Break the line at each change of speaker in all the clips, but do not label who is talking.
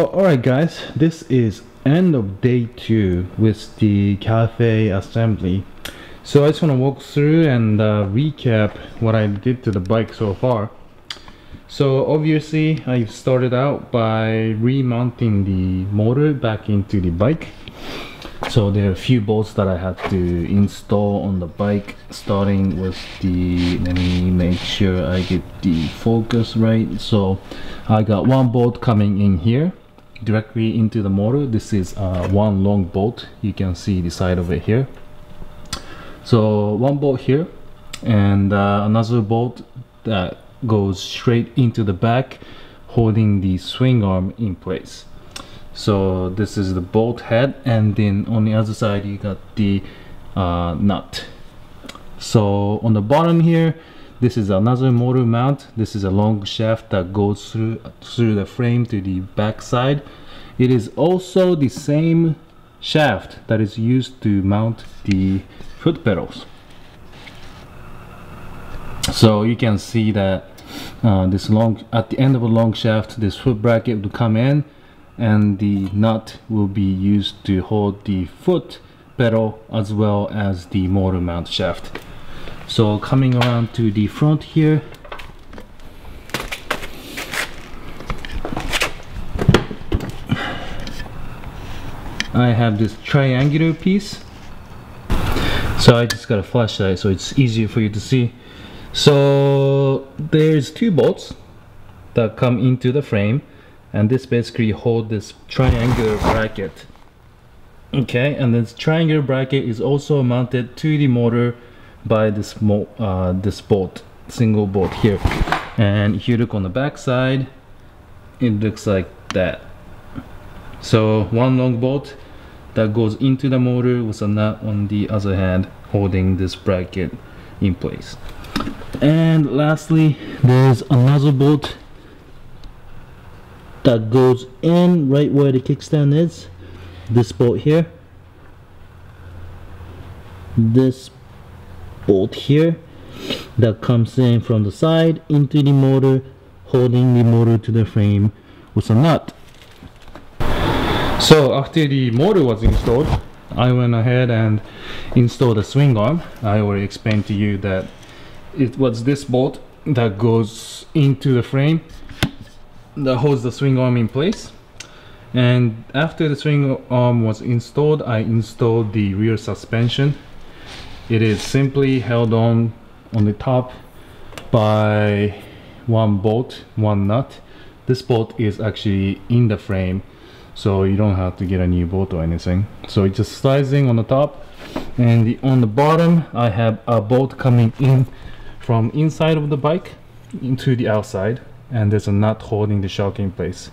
Alright guys, this is end of day 2 with the cafe assembly. So I just want to walk through and recap what I did to the bike so far. So obviously I started out by remounting the motor back into the bike. So there are a few bolts that I had to install on the bike, starting with the, let me make sure I get the focus right. So I got one bolt coming in here directly into the motor. This is one long bolt, you can see the side of it here. So one bolt here and another bolt that goes straight into the back, holding the swing arm in place. So this is the bolt head, and then on the other side you got the nut. So on the bottom here, this is another motor mount. This is a long shaft that goes through the frame to the back side. It is also the same shaft that is used to mount the foot pedals. So you can see that this long, at the end of a long shaft, this foot bracket will come in, and the nut will be used to hold the foot pedal as well as the motor mount shaft. So coming around to the front here, I have this triangular piece. So I just got a flashlight so it's easier for you to see. So there's two bolts that come into the frame, and this basically hold this triangular bracket. Okay, and this triangular bracket is also mounted to the motor by this bolt, single bolt here. And if you look on the back side, it looks like that. So one long bolt that goes into the motor with a nut on the other hand holding this bracket in place. And lastly, there's another bolt that goes in right where the kickstand is. This bolt here, this bolt here that comes in from the side into the motor, holding the motor to the frame with a nut. So after the motor was installed, I went ahead and installed a swing arm. I already explained to you that it was this bolt that goes into the frame that holds the swing arm in place. And after the swing arm was installed, I installed the rear suspension. It is simply held on the top by one bolt, one nut. This bolt is actually in the frame, so you don't have to get a new bolt or anything. So it's just sliding on the top, and on the bottom I have a bolt coming in from inside of the bike into the outside, and there's a nut holding the shock in place.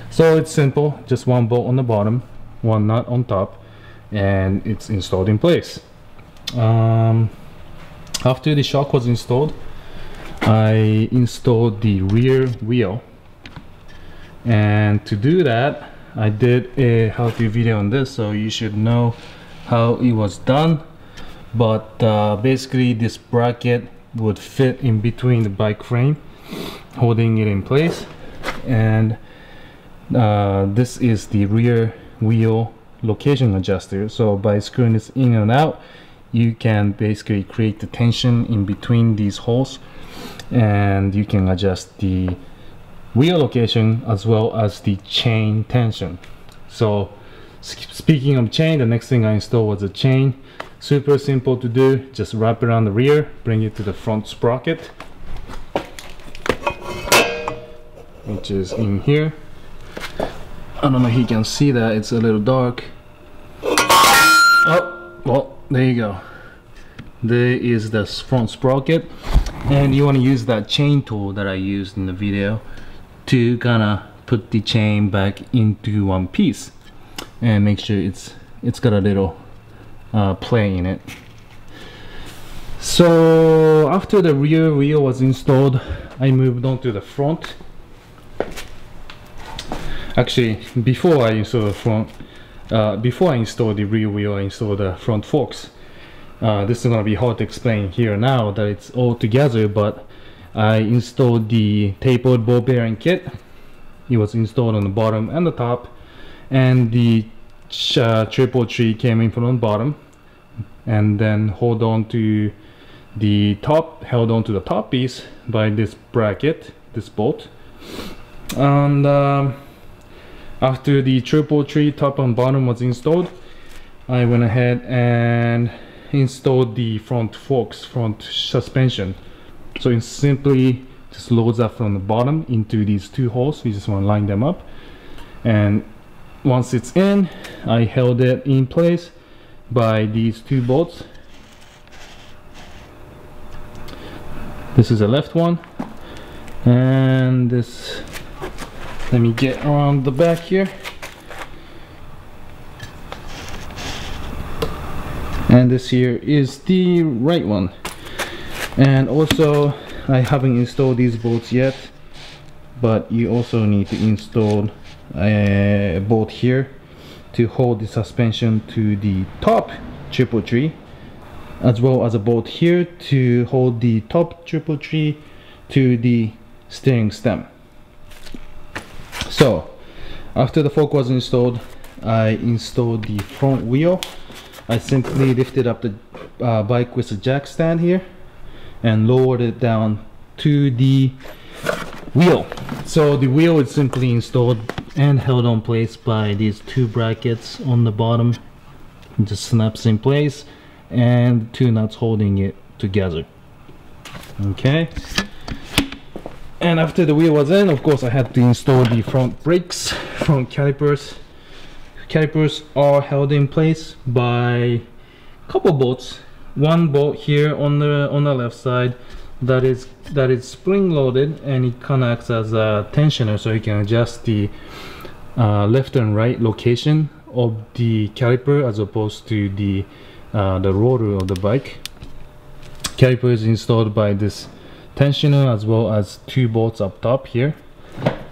So it's simple, just one bolt on the bottom, one nut on top, and it's installed in place. After the shock was installed, I installed the rear wheel, and to do that I did a how-to video on this, so you should know how it was done. But basically this bracket would fit in between the bike frame, holding it in place, and this is the rear wheel location adjuster. So by screwing this in and out, you can basically create the tension in between these holes, and you can adjust the wheel location as well as the chain tension. So speaking of chain, the next thing I installed was a chain. Super simple to do, just wrap it around the rear, bring it to the front sprocket, which is in here. I don't know if you can see that, it's a little dark. Oh, well, there you go. There is the front sprocket, and you want to use that chain tool that I used in the video to kind of put the chain back into one piece and make sure it's got a little play in it. So after the rear wheel was installed, I moved on to the front. Actually, before I installed the front, before I installed the rear wheel, I installed the front forks. This is going to be hard to explain here now that it's all together, but I installed the tapered ball bearing kit, it was installed on the bottom and the top, and the triple tree came in from the bottom, and then held on to the top piece by this bracket, this bolt. And after the triple tree top and bottom was installed, I went ahead and installed the front suspension. So it simply just loads up from the bottom into these two holes. We just want to line them up, and once it's in, I held it in place by these two bolts. This is the left one, and this, let me get around the back here, and this here is the right one. And also, I haven't installed these bolts yet, but you also need to install a bolt here to hold the suspension to the top triple tree, as well as a bolt here to hold the top triple tree to the steering stem. So after the fork was installed, I installed the front wheel. I simply lifted up the bike with a jack stand here and lowered it down to the wheel. So the wheel is simply installed and held on place by these two brackets on the bottom. It just snaps in place, and two nuts holding it together. Okay, and after the wheel was in, of course I had to install the front brakes, front calipers. Calipers are held in place by a couple bolts. One bolt here on the left side that is spring loaded, and it kind of acts as a tensioner, so you can adjust the left and right location of the caliper as opposed to the rotor of the bike. Caliper is installed by this tensioner, as well as two bolts up top here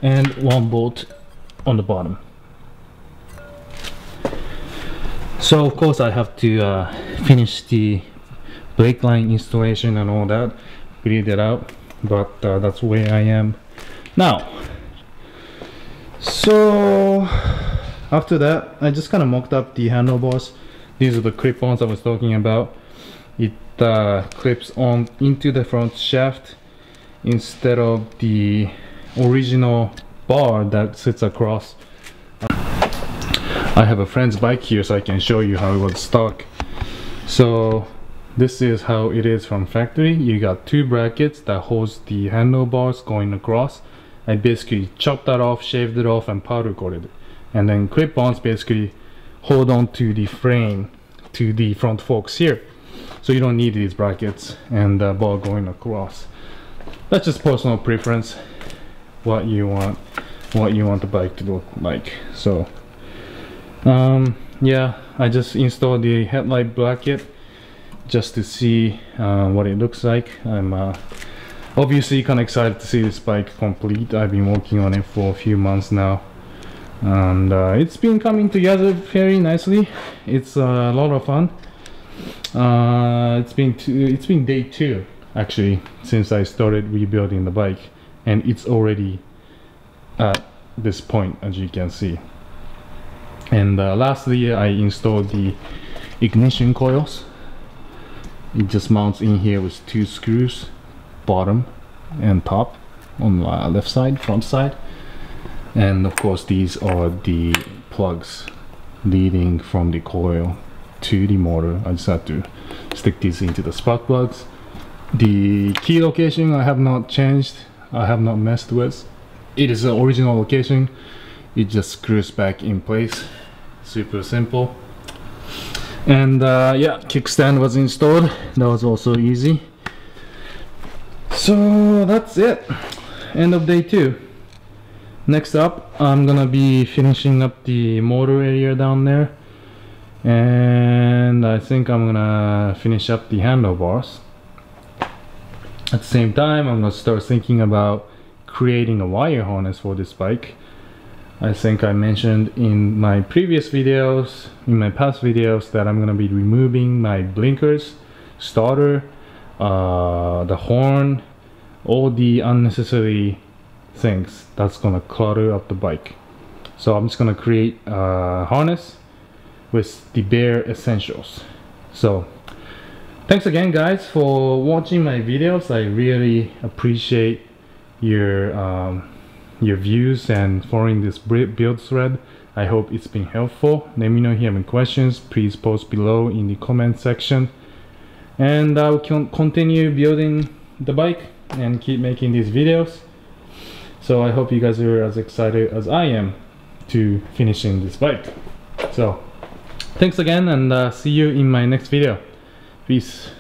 and one bolt on the bottom. So of course I have to finish the brake line installation and all that, bleed it out, but that's where I am now. So after that, I just kind of mocked up the handlebars. These are the clip-ons I was talking about. It clips on into the front shaft instead of the original bar that sits across. I have a friend's bike here, so I can show you how it was stock. So this is how it is from factory. You got two brackets that holds the handlebars going across. I basically chopped that off, shaved it off, and powder coated it. And then clip-ons basically hold on to the frame, to the front forks here. So you don't need these brackets and the bar going across. That's just personal preference, what you want the bike to look like. So yeah, I just installed the headlight bracket just to see what it looks like. I'm obviously kind of excited to see this bike complete. I've been working on it for a few months now, and it's been coming together very nicely. It's a lot of fun. It's been day 2 actually since I started rebuilding the bike, and it's already at this point, as you can see. And lastly, I installed the ignition coils. It just mounts in here with 2 screws, bottom and top, on the left side, front side. And of course these are the plugs leading from the coil to the motor. I just had to stick these into the spark plugs. The key location I have not changed, I have not messed with. It is the original location. It just screws back in place. Super simple. And yeah, kickstand was installed. That was also easy. So that's it. End of day 2. Next up, I'm gonna be finishing up the motor area down there, and I think I'm gonna finish up the handlebars. At the same time, I'm gonna start thinking about creating a wire harness for this bike. I think I mentioned in my previous videos, in my past videos, that I'm gonna be removing my blinkers, starter, the horn, all the unnecessary things that's gonna clutter up the bike. So I'm just gonna create a harness with the bare essentials. So thanks again guys for watching my videos. I really appreciate your views and following this build thread. I hope it's been helpful. Let me know if you have any questions. Please post below in the comment section, and I will continue building the bike and keep making these videos. So I hope you guys are as excited as I am to finishing this bike. So thanks again, and see you in my next video. Peace.